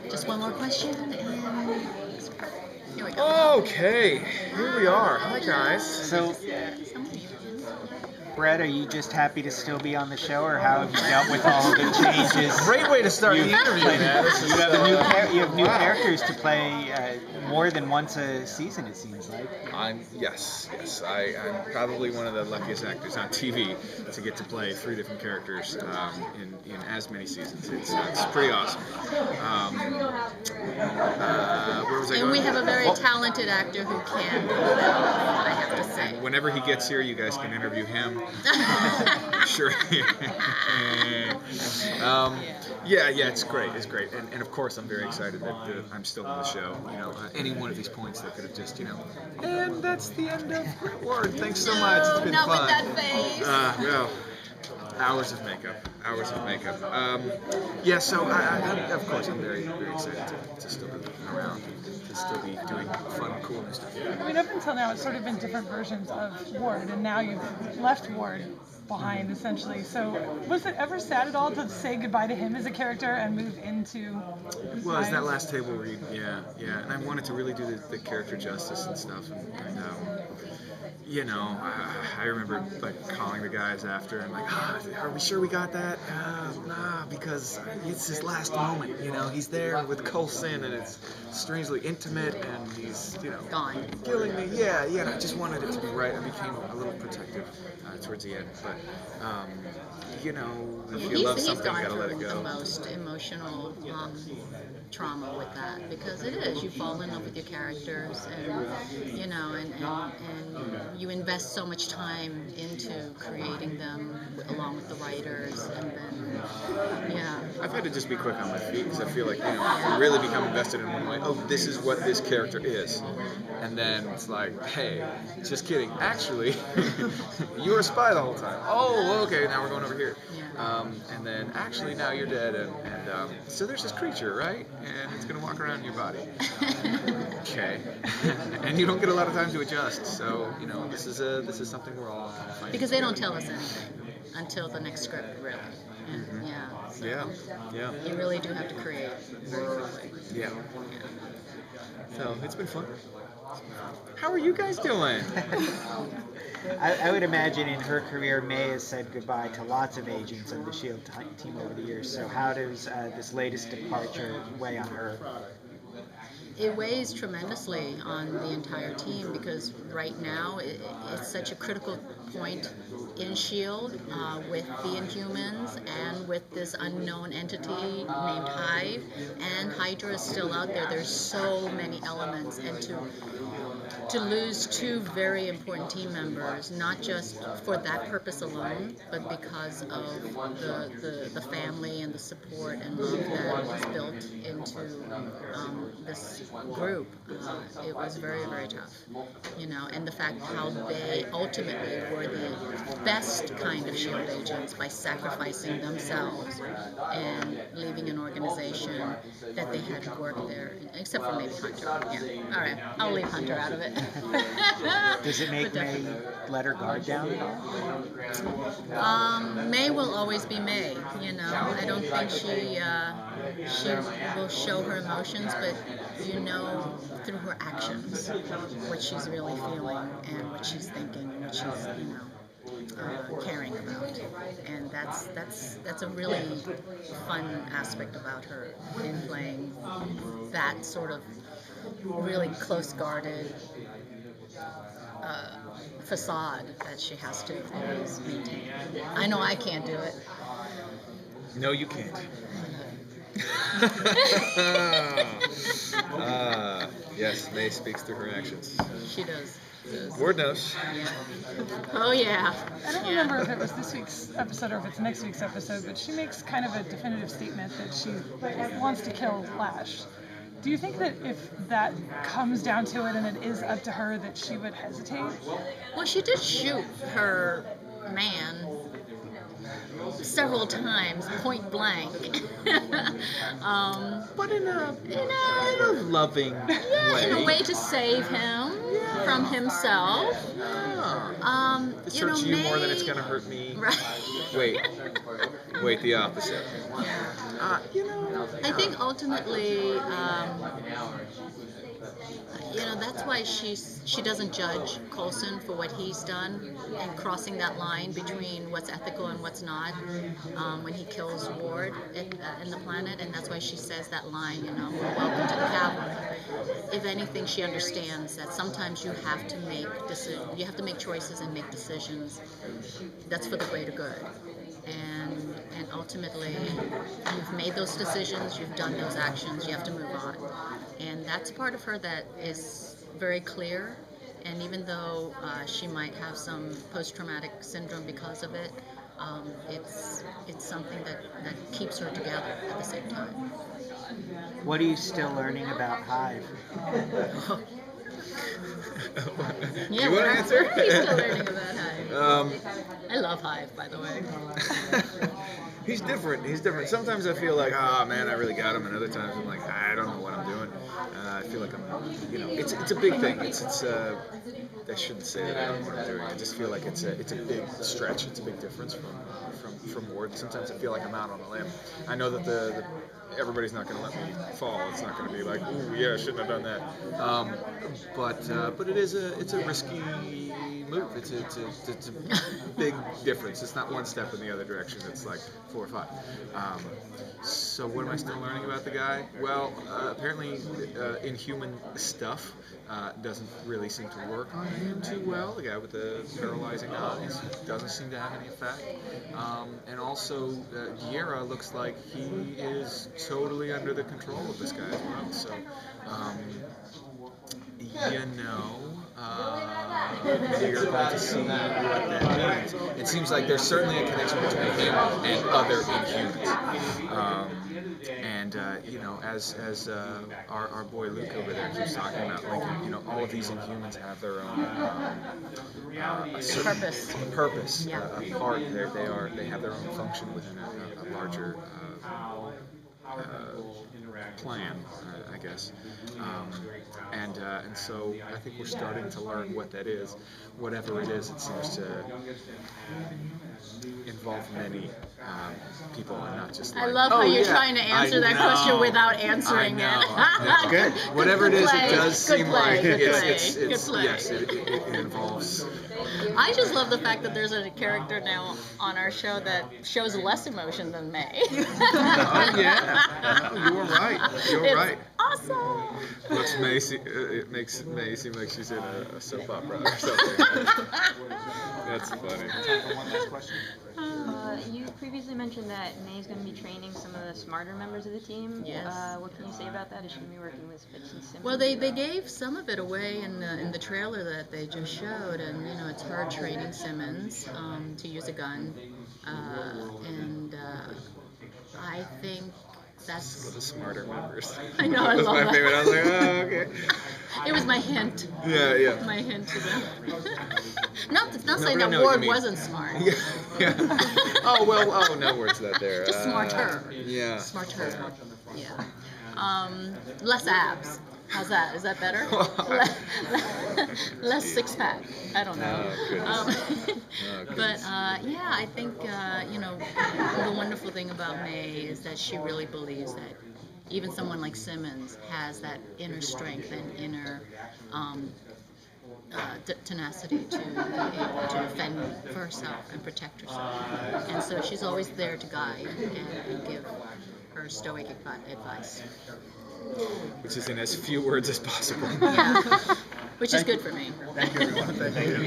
Just one more question, and here we go. Okay, here we are. Hi, guys. So, Brett, are you just happy to still be on the show, or how have you dealt with all of the changes? Great way to start the interview, man. You have new characters to play more than once a season, it seems like. Yes. I'm probably one of the luckiest actors on TV to get to play 3 different characters in as many seasons. It's pretty awesome. Where was I going? And we have a very talented actor who can do that, I have to say. Whenever he gets here, you guys can interview him. Sure. Yeah, it's great. And of course, I'm very excited that I'm still on the show. Any one of these points that could have just, and that's the end of Great Ward. Thanks so much. It's been not fun. with that face. Well, hours of makeup. So of course, I'm very, very excited to still be around, to still be doing fun, cool new stuff. I mean, up until now, it's sort of been different versions of Ward, and now you've left Ward behind, essentially. So, was it ever sad at all to say goodbye to him as a character and move into Well, it's that last table read, yeah. And I wanted to really do the character justice and stuff, and I remember calling the guys after and are we sure we got that? Nah, because it's his last moment. He's there with Coulson, and it's strangely intimate, and he's gone, killing me. Yeah. And I just wanted it to be right. I became a little protective towards the end, but if you love something, you gotta let it go. The most emotional trauma with that, because it is, you fall in love with your characters, and you invest so much time into creating them along with the writers, and then I've had to just be quick on my feet, because I feel like you really become invested in one way. Oh, this is what this character is, and then it's like, hey, just kidding, actually you were a spy the whole time. Oh, okay, now we're going over here. And then actually now you're dead, and so there's this creature, right? And it's gonna walk around in your body. Okay. And you don't get a lot of time to adjust. So this is something we're all fighting. Because they don't tell us anything until the next script, really. And, Yeah. You really do have to create very quickly. Yeah. So it's been fun. How are you guys doing? I would imagine in her career, May has said goodbye to lots of agents of the S.H.I.E.L.D. team over the years. So how does this latest departure weigh on her? It weighs tremendously on the entire team, because right now it's such a critical point in S.H.I.E.L.D. With the Inhumans and with this unknown entity named Hive, and Hydra is still out there. There's so many elements, and to lose 2 very important team members, not just for that purpose alone, but because of the family and the support and love that was built into this group, it was very, very tough. And the fact how they ultimately were the best kind of S.H.I.E.L.D. agents by sacrificing themselves and leaving an organization that they had to work there, except for maybe Hunter. All right, I'll leave Hunter out of it. Does it make May let her guard down at all? May will always be May. I don't think she will show her emotions, but through her actions what she's really feeling and what she's thinking and what she's caring about, and that's a really fun aspect about her in playing that sort of really close-guarded facade that she has to always maintain. I know I can't do it. No, you can't. Yes, May speaks through her actions. She does. Word knows. Yeah. Oh, yeah. I don't remember if it was this week's episode or if it's next week's episode, but she makes kind of a definitive statement that she wants to kill Lash. Do you think that if that comes down to it and it is up to her, that she would hesitate? Well, she did shoot her man several times, point blank. But in a loving way. In a way to save him from himself. This hurts you more than it's going to hurt me. Right. Wait, the opposite. I think ultimately, that's why she doesn't judge Coulson for what he's done and crossing that line between what's ethical and what's not when he kills Ward in the planet, and that's why she says that line, welcome to the Cavalry. If anything, she understands that sometimes you have to make choices and make decisions that's for the greater good. And ultimately, you've made those decisions, you've done those actions, you have to move on. And that's part of her that is very clear. And even though she might have some post-traumatic syndrome because of it, it's something that keeps her together at the same time. What are you still learning about Hive? Do you want to answer? What are you still learning about Hive? I love Hive, by the way. He's different. Sometimes I feel like, man, I really got him, and other times I'm like, I don't know what I'm doing. I feel like it's a big thing. I shouldn't say that I don't know what I'm doing. I just feel like it's a big stretch. It's a big difference from Ward. Sometimes I feel like I'm out on a limb. I know that everybody's not going to let me fall. It's not going to be like, ooh, yeah, I shouldn't have done that. But it's a risky move. It's a big difference. It's not one step in the other direction. It's like 4 or 5. So what am I still learning about the guy? Well, apparently inhuman stuff doesn't really seem to work on him too well. The guy with the paralyzing eyes doesn't seem to have any effect. And also, Guerra looks like he is totally under the control of this guy as well. So, you're going to see what that means. It seems like there's certainly a connection between him and other Inhumans. As our boy Luke over there keeps talking about, like, all of these Inhumans have their own purpose, Yeah. a part. They have their own function within a larger plan, I guess. And so I think we're starting to learn what that is. Whatever it is, it seems to involve many people and not just like, I love how you're trying to answer that question without answering it. That's good. Whatever it is, it does seem like it's yes, it involves. I just love the fact that there's a character now on our show that shows less emotion than May. Yeah. No, you're right. You're right. Awesome. It makes May seem like she's in a soap opera or something. That's funny. Time for one last question. You previously mentioned that May's going to be training some of the smarter members of the team. Yes. What can you say about that? Is she going to be working with Fitz and Simmons? Well, they gave some of it away in the trailer that they just showed, and it's her training Simmons to use a gun, and I think that's Some of the smarter members. I know, I That was love my that. favorite. I was like, oh, okay. It was my hint. Yeah. My hint to them. Not saying but I that know what Ward you mean. wasn't smart. Yeah. No words not there. Smarter. Yeah. Smarter. Yeah. Less abs. How's that? Is that better? Less six pack. I don't know. Oh, goodness. But I think the wonderful thing about May is that she really believes that even someone like Simmons has that inner strength and inner tenacity to be able to defend for herself and protect herself. And so she's always there to guide and give her stoic advice. Which is in as few words as possible. Yeah, which is good for me. Thank you, everyone. Thank you.